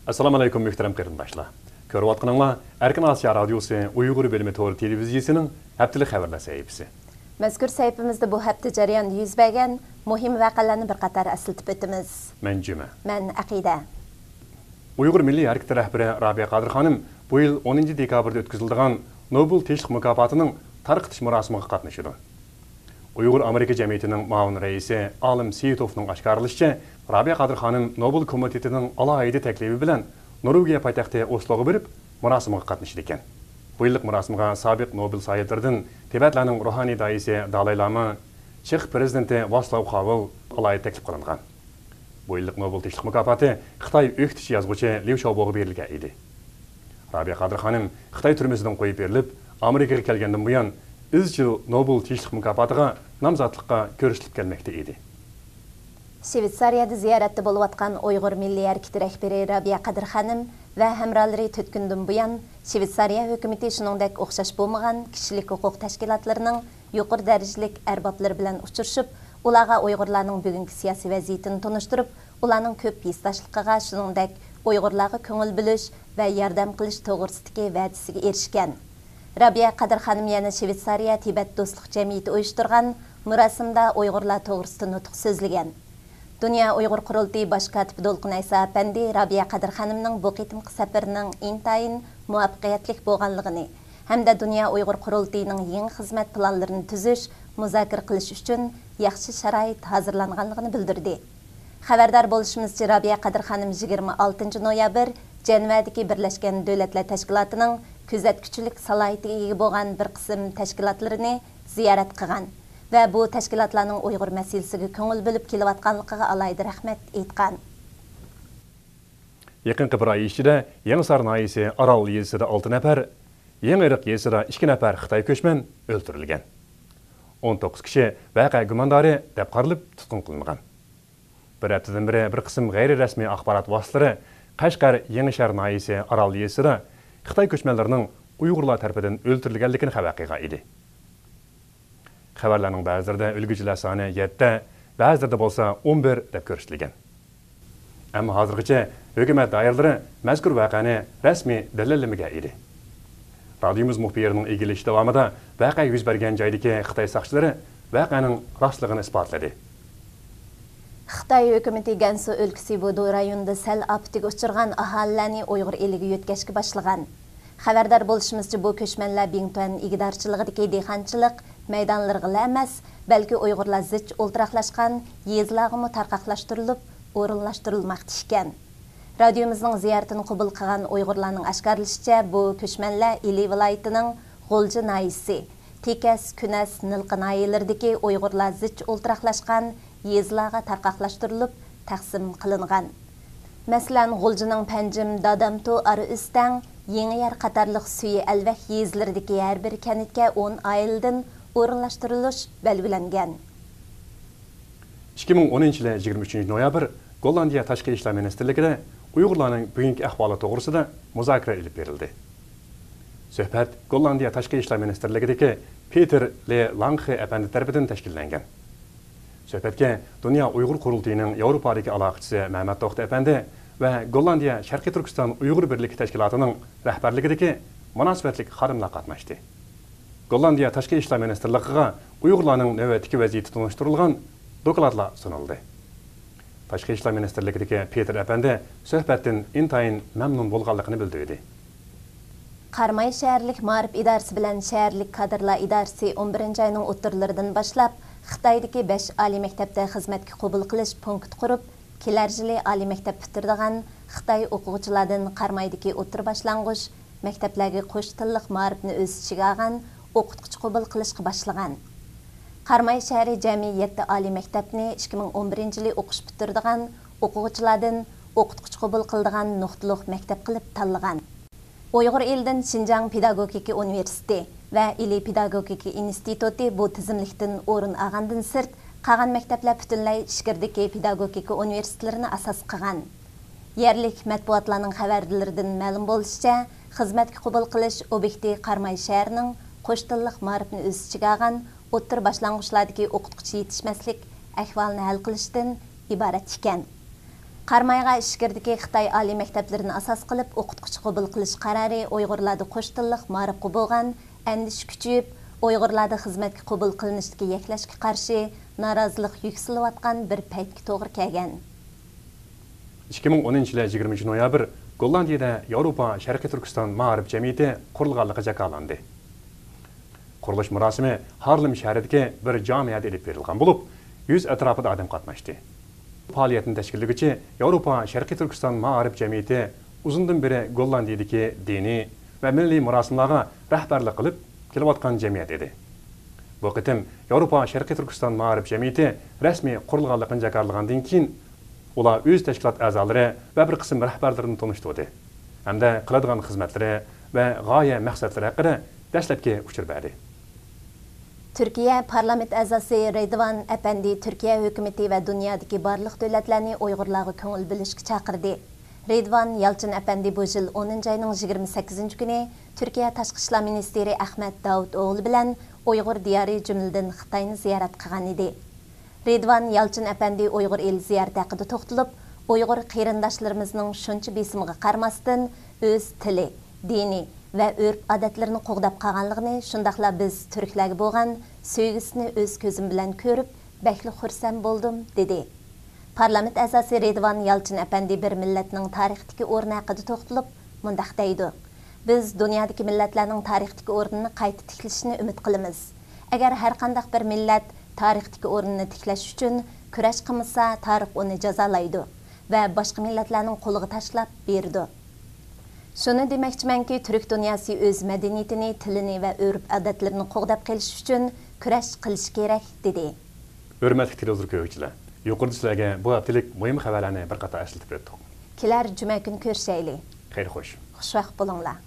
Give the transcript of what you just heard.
Assalamu alaikum muhtaram qarindoshlar. Ko'rib atqaninglar Erkin Asiya radiosi Uyg'ur bölümü to'g'ri televiziyasining haftalik xabarlar sahifasi. Mazkur sayfimizda bu hafta jarayonida yuz bergan muhim voqealarni bir qator eslatib o'tamiz. Men Juma. Men Aqida. Uyg'ur Milliy harakati rahbari Rabiya Qadir xonim bu yil 10 dekabrda o'tkazilgan Nobel tinchlik mukofotining tarqitish murosimiga qatnashdi. Uyg'ur Amerika jamiyatining muavin raisi Alim Seyitovning oshkorlashicha, Rabiya Qadir xonim Nobel komitetining alohida taklifi bilan Norvegiya poytaxti Osloga borib, murosimiga qatnashdi ekan. Bu yillik murosimiga sobiq Nobel sohiblaridan Tibetlarning ruhoniy daisi Dalai Lama, Chex prezidenti Václav Havel alohida taklif qilingan. Bu yillik Nobel tinchlik mukofoti Xitoy o'qitish yozuvchi Liu Xiaoboga berilgan edi. Rabiya Qadir xonim Xitoy turmasidan qo'yib berilib, Amerikaga kelgandan buyon izchil Nobel tinchlik mukofotiga nomzodlikqa ko'rsatilib kelmoqda edi. Shveysariyada ziyoratda bo'layotgan Uyg'ur Milliy harakati rahbari Rabiya Qadir xonim va hamrohlari 4 kundan buyon Shveysariya hukumati shuningdek o'xshash bo'lmagan kishilik huquq tashkilotlarining yuqori darajalik arboblari bilan uchrashib, ularga Uyg'urlarning bugungi siyosiy vaziyatini tunishtirib, ularning ko'p hissdoshligiga shuningdek Uyg'urlarga ko'ngil bo'lish va yordam qilish to'g'risidagi va'dasiga erishgan. Rabiya Qadir xonim yana Shveysariya Tibet do'stlik jamiyati uyushtirgan murosimda Uyg'urlar to'g'risida nutq so'zlagan. Dünya Uyghur Qurultayı baş katibi Dolqun Aysa Apandi Rabiya Qadir xonimning bu qitimqi safarining intayin muvaffaqiyatli bo'lganligini hamda Dünya Uyghur Qurultayining yangi xizmat planlarini tuzish, muzokara qilish uchun yaxshi sharoit hozirlanganligini bildirdi. Xabardor bo'lishimizcha, Rabiya Qadir xonim 26 noyabr Jenevadagi Birlashgan Davlatlar Tashkilotining kuzatuvchilik salohiyatiga ega bo'lgan bir qism tashkilotlarini ziyorat qilgan va bu tashkilotlarning Uyg'ur masalasiga ko'ngil bo'lib kelayotganligiga alohida rahmat aytgan. Yaqinqi bir oy ichida Yangisar noyisi Arol yezisida 6 nafar, Yangiiriq yezisida 2 nafar Xitoy ko'chman o'ldirilgan. 19 kishi voqea gumondori deb qarilib tutqun qilingan. Bir haftadan beri bir qism g'ayri-rasmiy axborot vositalari Qashqar Yangishar noyisi Arol yezisida Xitoy ko'chmanlarining Uyg'urlar tarafidan o'ldirilganligini xabar qilgan edi. Xabarlarning ba'zilarida o'lguchilar soni 7, ba'zilarida bo'lsa 11 deb ko'rsatilgan. Ammo hozirgacha hukumat doiralari mazkur voqeani rasmiy dalillamagan edi. Radiomiz muxbirining egilishi davomida voqea yuz bergan joydagi Xitoy soqchilari voqeaning rostligini isbotladi. Xitoy hukumati Gansu o'lkasi Bodo rayonida sel afatiga uchirgan aholilarni Uyg'ur eliga yetkazishga boshlagan. Xabardor bo'lishimizcha, bu ko'chmanlar Bingtuan igidorchiligidagi dehqonchilik maydonlariga emas, balki Uyg'urlar zich o'ltiraqlashgan yezlarga tarqaqlashtirilib, o'rinlashtirilmoqda ekan. Radiomizning ziyoratini qabul qilgan Uyg'urlarning oshkorlashicha, bu ko'chmanlar Ili viloyatining G'ulji noyisi, Tekas, Kunas, Nilqi noyalaridagi Uyg'urlar zich o'ltiraqlashgan yezlarga tarqaqlashtirilib, taqsim qilingan. Masalan, G'uljining Panjim, Dadamto, Aristang, Yengiyar qatarlıq suyi Alvah yezlaridagi har bir kanitga 10 oiladan o'rinlashtirilish belgilangan. 2010 yil 23 noyabr Gollandiya Tashqi ishlar ministrligida Uyg'urlarning bugungi ahvoli to'g'risida muzokara olib berildi. Suhbat Gollandiya Tashqi ishlar ministrligidagi Peter Le Lange apandi tarafidan tashkillangan. Suhbatga Dünya Uyg'ur Qurultayining Yevropadagi aloqachisi Mehmet To'xta apandi va Gollandiya Sharqiy Turkiston Uyg'ur birligi tashkilotining rahbarligidagi munosabatlik xodimlar qatnashdi. Gollandiya Tashqi ishlar ministrligiga Uyg'urlarning navbatdagi vaziyati tunishtirilgan dokladlar sunildi. Tashqi ishlar ministrligidagi Peter apandi suhbatdan intayin mamnun bo'lganligini bildirdi. Qarmay shaharlik ma'rif idorasi bilan shaharlik kadrlar idorasi 11-oyning o'ttirlaridan boshlab Xitoydagi 5 oliy maktabda xizmatga qabul qilish punkt qurib, kelar yili oliy maktab bitirdigan Xitoy o'quvchilardan Qarmaydagi o'tir boshlang'ich maktablarga qo'sh tillik ma'rifni o'z ichiga olgan o'qituvchi qabul qilishga boshlagan. Qarmay shahri jami 7 oliy maktabni 2011-yili o'qish bitirdigan o'quvchilardan o'qituvchi qabul qildigan nuqtaliq maktab qilib tanlagan. Uyg'ur elidan Xinjiang Pedagogika universiteti va Ili Pedagogika instituti bu tizimlikdan o'rin olgandan sirt qolgan maktablar butunlay ishkirdagi pedagogika universitetlarini asos qilgan. Yerlik matbuotlarning xabarlaridan ma'lum bo'lishicha, xizmatga qabul qilish obyekti Qarmay shahrining qo'sh tillik ma'rifni o'z ichiga olgan o'tir boshlang'ichlardagi o'qituvchi yetishmaslik ahvolini hal qilishdan iborat ekan. Qarmayğa işkirdiki Xitay ali məktəblərini asas qılıb oqutquchi qabul qilish qararı Uyğurlarda qo'sh tillik ma'rifqa bo'lgan andish kuchayib, Uyğurlarda xizmatga qabul qilinishga yaklashga qarshi norozilik yuksalayotgan bir paytga to'g'ri kelgan. 2010 yil 20 noyabr Gollandiyada Yevropa Sharqiy Turkiston ma'rif jamiyati qurilganligi jakolandi. Qurilish murosimi Harlem shahridagi bir jamiyatda elib berilgan bo'lib, 100 atrofida odam qatnashdi. Faaliyetini təşkilləyici Avropa Şərqi Türkistan Ma'arif Cəmiyyəti uzundan beri Gollandiyadakı dini və milli mərasimlərə rəhbərlik qılıb kelayotgan cəmiyyət idi. Bu qitim Avropa Şərqi Türkistan Ma'arif Cəmiyyəti rəsmi qurulğanlığını jakarlagandan keyin ular öz təşkilat əzaları və bir qism rəhbərlərini tanışdırdı. Həm də qıladigan xizmətləri və g'oya maqsadlari haqida dastlabki uçur berdi. Türkiye parlament azası Redvan Efendi Türkiye hükümeti ve dünyadaki barlıq dövlətlərini Uyğurlarga köngül bilishga chaqirdi. Redvan Yalçın Efendi bu yıl 10 ayının 28 günü Türkiye Tashqi ishlar ministri Ahmet Davutoğlu bilan Uyğur diyarı cümleden Xitayni ziyaret qilgan edi. Redvan Yalçın Efendi Uyğur el ziyarati haqida to'xtalib, Uyğur qarindoshlarımızның shuncha besimiga qaramasdan öz tili, dini ve örf adetlerini qoğdap qalğanlığını, şundaqla biz Türklərə bolğan söygüsünü öz közüm bilan görüp, bəkli xursam boldum, dedi. Parlament əzası Redvan Yalçın Efendi bir milletning tarixdagi o'rni haqida to'xtalib, mundaq deydi. Biz dunyodagi millatlarning tarixdagi o'rnini qayta tiklashini umid qilamiz. Agar har qandaq bir millat tarixdagi o'rnini tiklash uchun kurash qilmasa, tarix uni jazolaydi va boshqa millatlarning qo'liga tashlab berdi. Şunu deməkçimanki, Türk dünyası öz mədəniyyətini, tilini və örf adətlərini qoğdab qelish üçün kurash qilish kerak, dedi. Hörmətli televizor ko'ruvchilar, yuqorida sizlarga bu haftalik muhim xabarlarni bir qator eslatib o'tdik. Kelar juma kuni ko'rishaylik. Xeyr xo'sh. Xushvaqt bo'linglar.